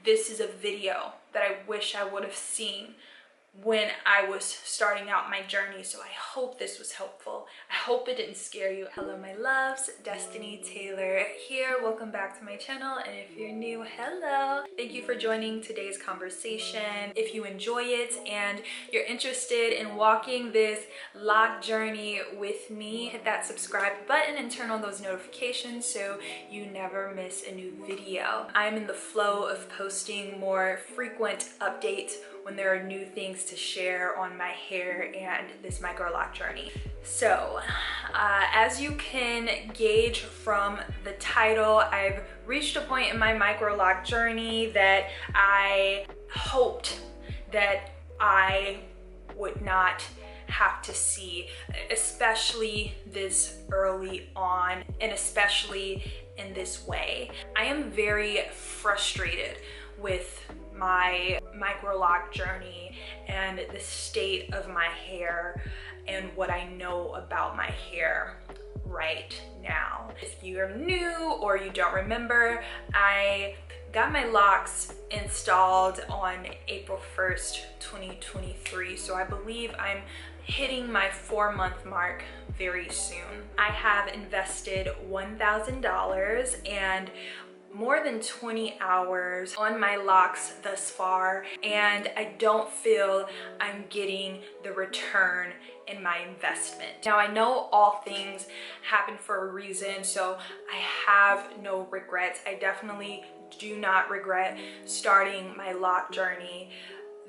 this is a video that I wish I would have seen when I was starting out my journey. So I hope this was helpful. I hope it didn't scare you. Hello my loves, Destiny Taylor here. Welcome back to my channel, and if you're new, hello. Thank you for joining today's conversation. If you enjoy it and you're interested in walking this lock journey with me, hit that subscribe button and turn on those notifications so you never miss a new video. I'm in the flow of posting more frequent updates when there are new things to share on my hair and this microloc journey. So as you can gauge from the title, I've reached a point in my microloc journey that I hoped that I would not have to see, especially this early on and especially in this way. I am very frustrated with my microloc journey and the state of my hair and what I know about my hair right now. If you're new or you don't remember, I got my locks installed on April 1st, 2023. So I believe I'm hitting my 4-month mark very soon. I have invested $1,000 and more than 20 hours on my locks thus far, and I don't feel I'm getting the return in my investment. Now I know all things happen for a reason, so I have no regrets. I definitely do not regret starting my lock journey.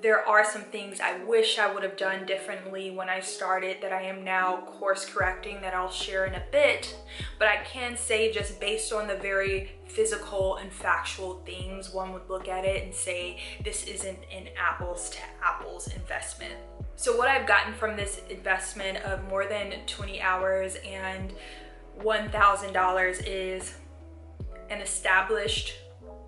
There are some things I wish I would have done differently when I started that I am now course correcting that I'll share in a bit, but I can say just based on the very physical and factual things, one would look at it and say this isn't an apples to apples investment. So what I've gotten from this investment of more than 20 hours and $1,000 is an established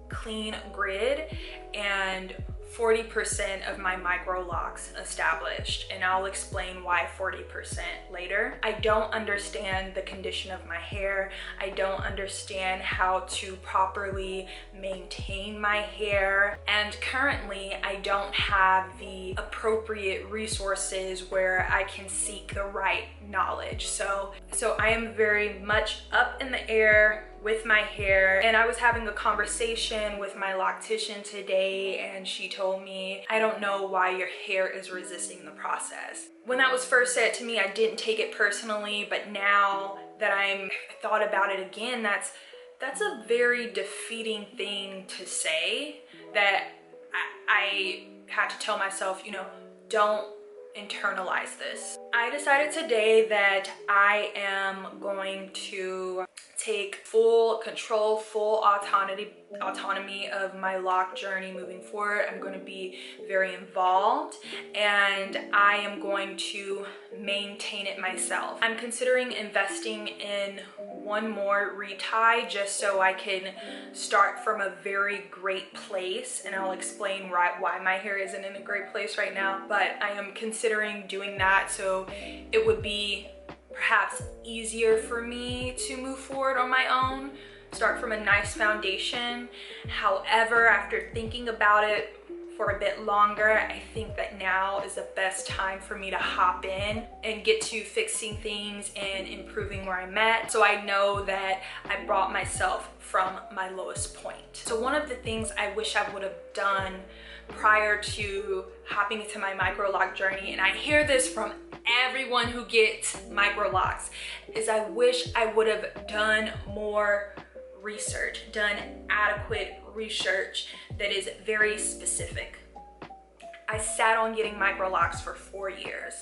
clean grid and 40% of my microlocs established, and I'll explain why 40% later. I don't understand the condition of my hair. I don't understand how to properly maintain my hair, and currently I don't have the appropriate resources where I can seek the right knowledge. So I am very much up in the air with my hair, and I was having a conversation with my loctician today, and she told me, I don't know why your hair is resisting the process. When that was first said to me, I didn't take it personally, but now that I thought about it again, that's a very defeating thing to say, that I had to tell myself, you know, don't internalize this. I decided today that I am going to take full control, full autonomy of my lock journey moving forward. I'm going to be very involved and I am going to maintain it myself. I'm considering investing in one more retie just so I can start from a very great place, and I'll explain why my hair isn't in a great place right now, but I am considering doing that so it would be perhaps easier for me to move forward on my own, start from a nice foundation. However, after thinking about it for a bit longer, I think that now is the best time for me to hop in and get to fixing things and improving where I'm at, so I know that I brought myself from my lowest point. So one of the things I wish I would have done prior to hopping into my microloc journey, and I hear this from everyone who gets microlocs, is I wish I would have done more research, done adequate research that is very specific. I sat on getting microlocs for 4 years.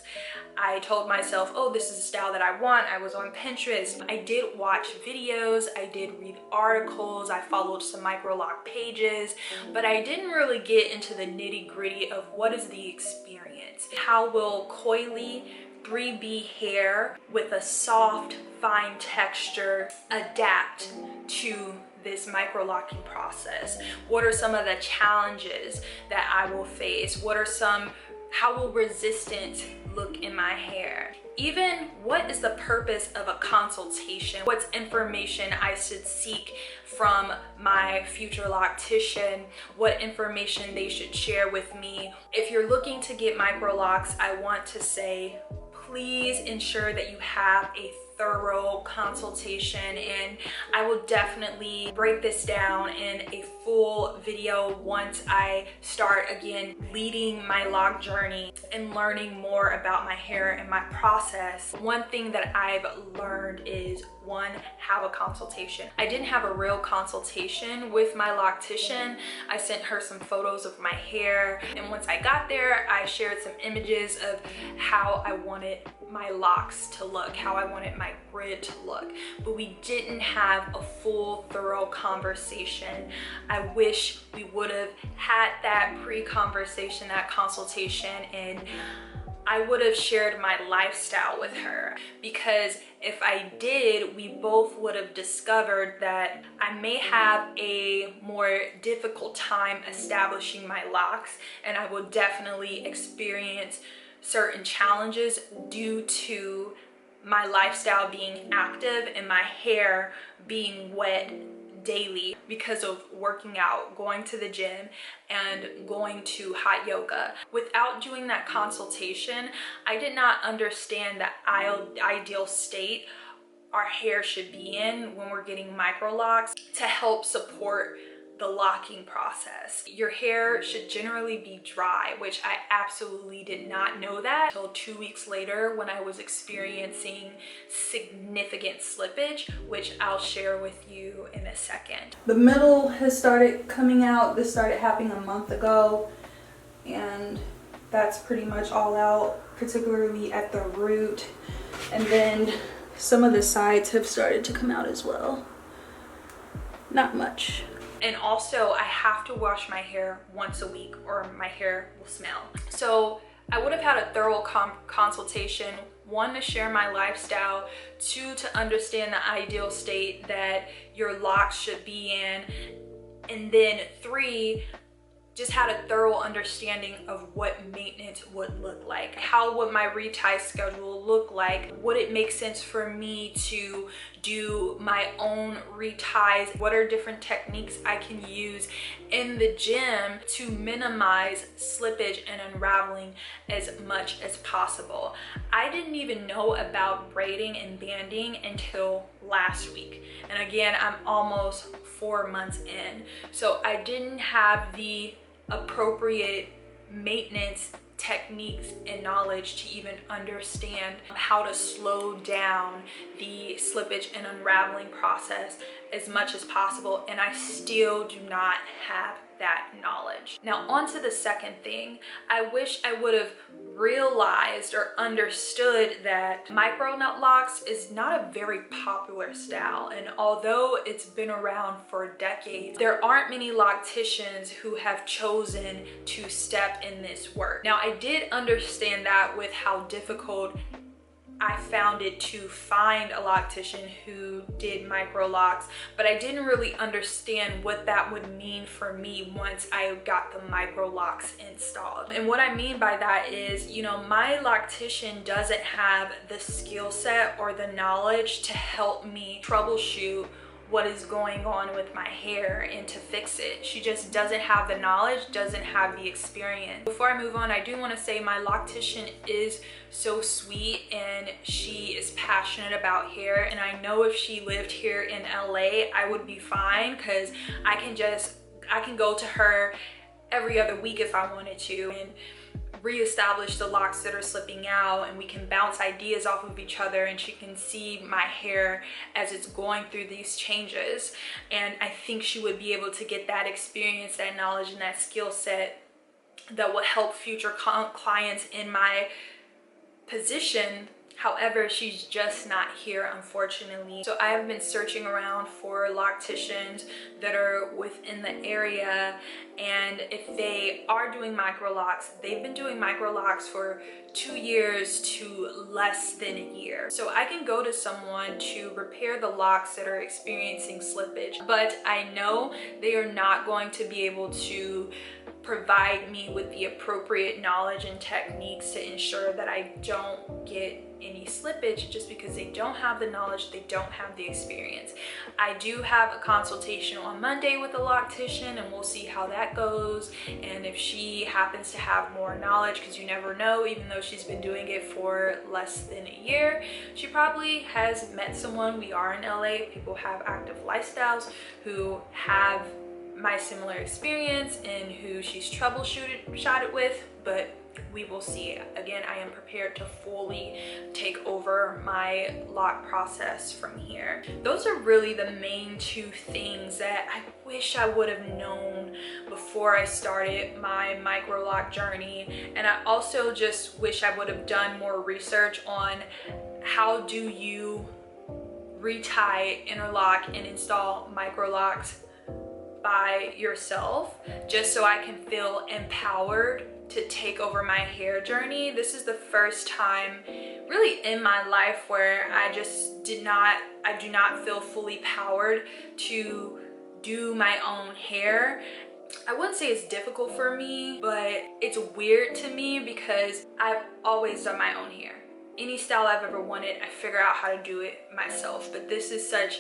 I told myself, oh, this is the style that I want. I was on Pinterest. I did watch videos. I did read articles. I followed some microloc pages, but I didn't really get into the nitty-gritty of what is the experience. How will coily 3B hair with a soft, fine texture adapt to this microlocking process? What are some of the challenges that I will face? What are some How will resistance look in my hair? Even what is the purpose of a consultation? What's information I should seek from my future loctician? What information they should share with me? If you're looking to get microlocs, I want to say, please ensure that you have a thorough consultation, and I will definitely break this down in a full video once I start again leading my lock journey and learning more about my hair and my process. One thing that I've learned is, one, have a consultation. I didn't have a real consultation with my loctician. I sent her some photos of my hair, and once I got there, I shared some images of how I wanted my locks to look, how I wanted my grid to look, but we didn't have a full, thorough conversation. I wish we would have had that pre-conversation, that consultation, and I would have shared my lifestyle with her, because if I did, we both would have discovered that I may have a more difficult time establishing my locks, and I will definitely experience certain challenges due to my lifestyle being active and my hair being wet daily because of working out, going to the gym, and going to hot yoga. Without doing that consultation, I did not understand the ideal state our hair should be in when we're getting microlocs to help support the locking process. Your hair should generally be dry, which I absolutely did not know that until 2 weeks later when I was experiencing significant slippage, which I'll share with you in a second. The middle has started coming out. This started happening a month ago, and that's pretty much all out, particularly at the root. And then some of the sides have started to come out as well. Not much. And also, I have to wash my hair once a week or my hair will smell. So I would have had a thorough consultation, one, to share my lifestyle, two, to understand the ideal state that your locks should be in, and then three, just had a thorough understanding of what maintenance would look like. How would my retie schedule look like? Would it make sense for me to do my own reties? What are different techniques I can use in the gym to minimize slippage and unraveling as much as possible? I didn't even know about braiding and banding until last week. And again, I'm almost 4 months in. So I didn't have the appropriate maintenance techniques and knowledge to even understand how to slow down the slippage and unraveling process as much as possible, and I still do not have that knowledge. Now, on to the second thing. I wish I would have realized or understood that microlocs is not a very popular style, and although it's been around for decades, there aren't many locticians who have chosen to step in this work. Now, I did understand that with how difficult I found it to find a loctician who did microlocs, but I didn't really understand what that would mean for me once I got the microlocs installed. And what I mean by that is, you know, my loctician doesn't have the skill set or the knowledge to help me troubleshoot what is going on with my hair and to fix it. She just doesn't have the knowledge, doesn't have the experience. Before I move on, I do want to say my loctician is so sweet and she is passionate about hair, and I know if she lived here in LA, I would be fine, because I can go to her every other week if I wanted to and reestablish the locks that are slipping out, and we can bounce ideas off of each other, and she can see my hair as it's going through these changes. And I think she would be able to get that experience, that knowledge, and that skill set that will help future clients in my position. However, she's just not here, unfortunately. So I have been searching around for locticians that are within the area, and if they are doing microlocs, they've been doing microlocs for 2 years to less than a year. So I can go to someone to repair the locks that are experiencing slippage, but I know they are not going to be able to provide me with the appropriate knowledge and techniques to ensure that I don't get any slippage just because they don't have the knowledge, they don't have the experience. I do have a consultation on Monday with a loctician, and we'll see how that goes, and if she happens to have more knowledge, because you never know, even though she's been doing it for less than a year, she probably has met someone. We are in LA, people have active lifestyles who have my similar experience and who she's troubleshotted with, but we will see. Again, I am prepared to fully take over my lock process from here. Those are really the main two things that I wish I would have known before I started my microloc journey. And I also just wish I would have done more research on how do you retie, interlock, and install microlocs by yourself, just so I can feel empowered to take over my hair journey. This is the first time really in my life where I do not feel fully powered to do my own hair. I wouldn't say it's difficult for me, but it's weird to me because I've always done my own hair. Any style I've ever wanted, I figure out how to do it myself, but this is such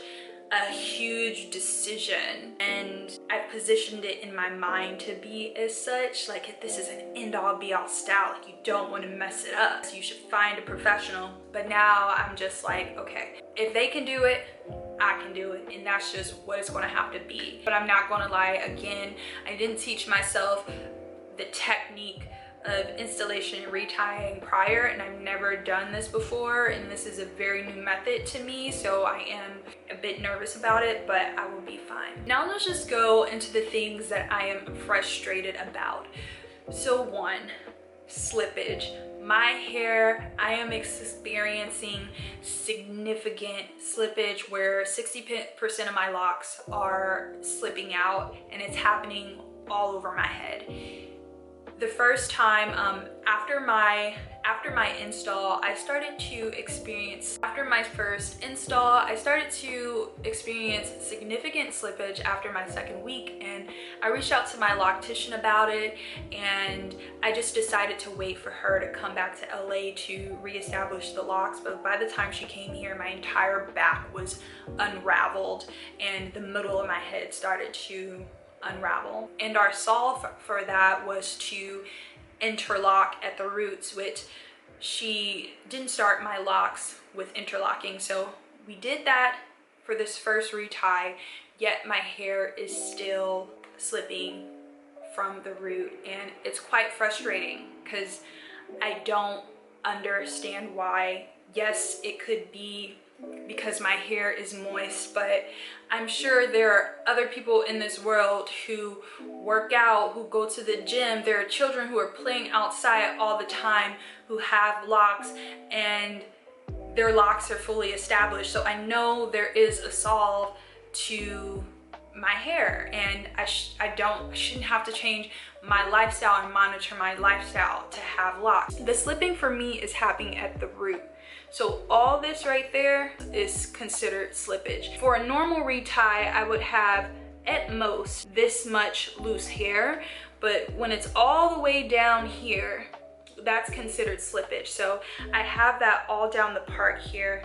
a huge decision, and I've positioned it in my mind to be as such. Like, this is an end-all be-all style, like you don't want to mess it up, so you should find a professional. But now I'm just like, okay, if they can do it, I can do it, and that's just what it's going to have to be. But I'm not going to lie, again, I didn't teach myself the technique of installation and retying prior, and I've never done this before, and this is a very new method to me, so I am a bit nervous about it, but I will be fine. Now let's just go into the things that I am frustrated about. So one, slippage. My hair, I am experiencing significant slippage where 60% of my locks are slipping out, and it's happening all over my head. The first time after my install, I started to experience, after my first install, I started to experience significant slippage after my second week, and I reached out to my loctician about it, and I just decided to wait for her to come back to LA to reestablish the locks. But by the time she came here, my entire back was unraveled and the middle of my head started to unravel, and our solve for that was to interlock at the roots, which she didn't start my locks with interlocking, so we did that for this first retie, yet my hair is still slipping from the root, and it's quite frustrating because I don't understand why. Yes, it could be because my hair is moist, but I'm sure there are other people in this world who work out, who go to the gym. There are children who are playing outside all the time who have locks, and their locks are fully established. So I know there is a solve to my hair, and I shouldn't have to change my lifestyle and monitor my lifestyle to have locks. The slipping for me is happening at the root. So all this right there is considered slippage. For a normal retie, I would have at most this much loose hair, but when it's all the way down here, that's considered slippage. So I have that all down the part here.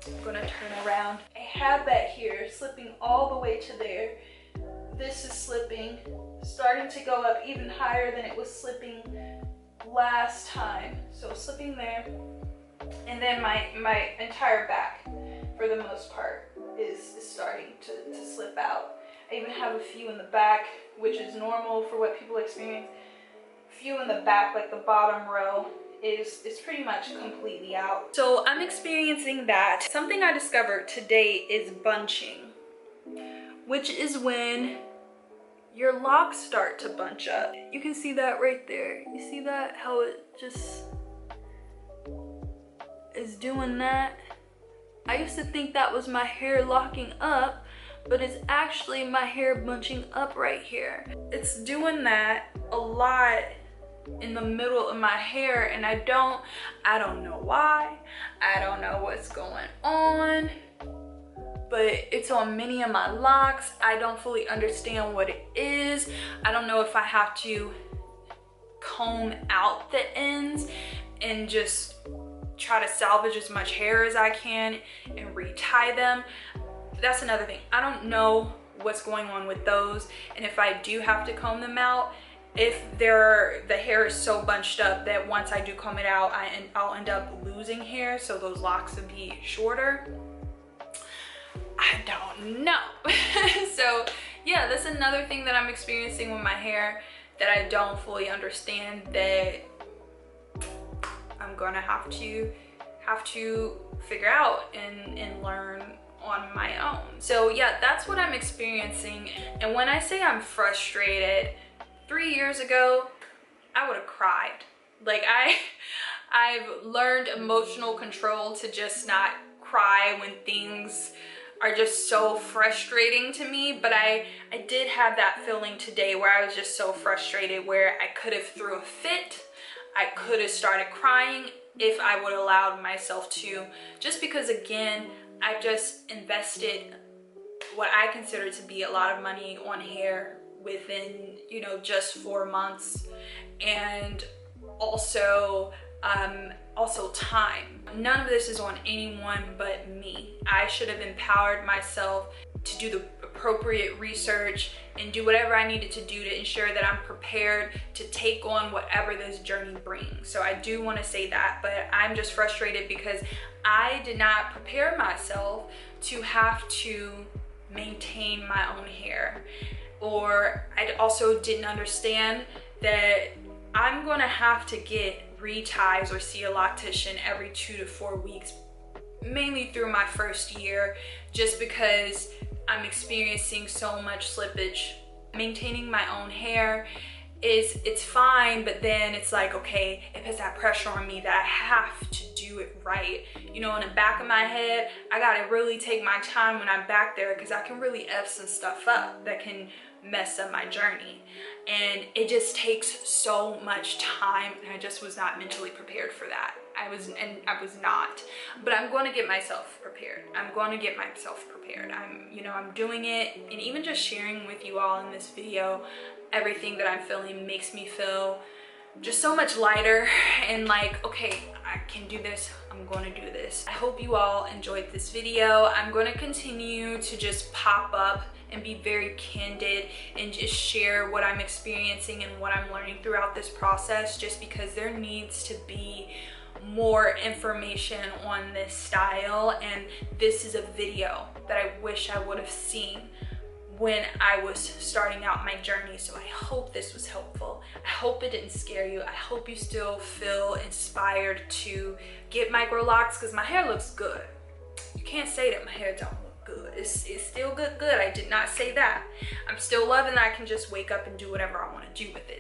I'm gonna turn around. I have that here slipping all the way to there. This is slipping, starting to go up even higher than it was slipping last time. So slipping there. And then my entire back, for the most part, is starting to slip out. I even have a few in the back, which is normal for what people experience. A few in the back, like the bottom row, is pretty much completely out. So I'm experiencing that. Something I discovered today is bunching, which is when your locks start to bunch up. You can see that right there. You see that? How it just is doing that. I used to think that was my hair locking up, but it's actually my hair bunching up right here. It's doing that a lot in the middle of my hair, and I don't know why. I don't know what's going on, but it's on many of my locks. I don't fully understand what it is. I don't know if I have to comb out the ends and just try to salvage as much hair as I can and retie them. That's another thing. I don't know what's going on with those, and if I do have to comb them out, if the hair is so bunched up that once I do comb it out, I'll end up losing hair, so those locks would be shorter. I don't know. So yeah, that's another thing that I'm experiencing with my hair that I don't fully understand, that I'm gonna have to figure out and learn on my own. So yeah, that's what I'm experiencing. And when I say I'm frustrated, 3 years ago I would have cried. Like I've learned emotional control to just not cry when things are just so frustrating to me, but I did have that feeling today where I was just so frustrated where I could have threw a fit. I could have started crying if I would have allowed myself to, just because again, I just invested what I consider to be a lot of money on hair within, you know, just 4 months, and also time. None of this is on anyone but me. I should have empowered myself to do the appropriate research and do whatever I needed to do to ensure that I'm prepared to take on whatever this journey brings. So I do want to say that, but I'm just frustrated because I did not prepare myself to have to maintain my own hair, or I also didn't understand that I'm gonna have to get reties or see a loctician every 2 to 4 weeks, mainly through my first year, just because I'm experiencing so much slippage. Maintaining my own hair it's fine, but then it's like, okay, it puts that pressure on me that I have to do it right. You know, in the back of my head, I gotta really take my time when I'm back there, because I can really F some stuff up that can mess up my journey. And it just takes so much time, and I just was not mentally prepared for that. I was not, but I'm going to get myself prepared. I'm doing it, and even just sharing with you all in this video everything that I'm feeling makes me feel just so much lighter and like, okay, I can do this. I'm going to do this. I hope you all enjoyed this video. I'm going to continue to just pop up and be very candid and just share what I'm experiencing and what I'm learning throughout this process, just because there needs to be more information on this style. And this is a video that I wish I would have seen when I was starting out my journey. So I hope this was helpful. I hope it didn't scare you. I hope you still feel inspired to get Microlocs, because my hair looks good. You can't say that my hair don't look good. It's still good. I did not say that. I'm still loving that I can just wake up and do whatever I want to do with it.